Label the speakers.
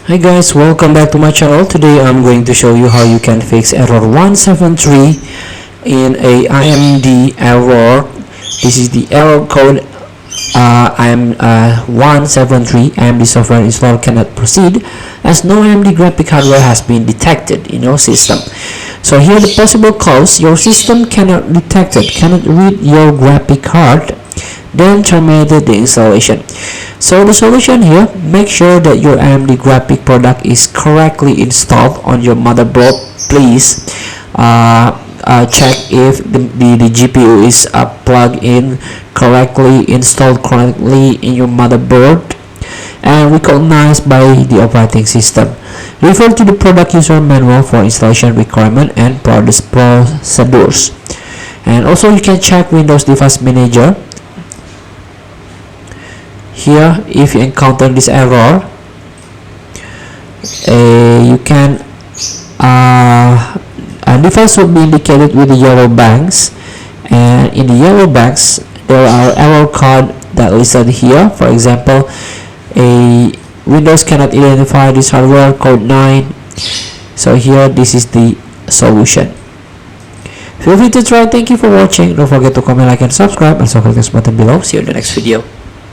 Speaker 1: Hi guys, welcome back to my channel. Today I'm going to show you how you can fix error 173 in a AMD error. This is the error code IM173. AMD software installer cannot proceed as no AMD graphic hardware has been detected in your system. So here the possible cause: your system cannot read your graphic card, then terminated the installation. So the solution here: make sure that your AMD graphic product is correctly installed on your motherboard. Please check if the GPU is plugged in correctly, installed correctly in your motherboard, and recognized by the operating system. Refer to the product user manual for installation requirement and procedures. And also you can check Windows Device Manager. Here, if you encounter this error, you can device will be indicated with the yellow banks, and in the yellow banks there are error code that listed here. For example, Windows cannot identify this hardware, code 9. So here, this is the solution. Feel free to try. Thank you for watching. Don't forget to comment, like, and subscribe, and also click this button below. See you in the next video.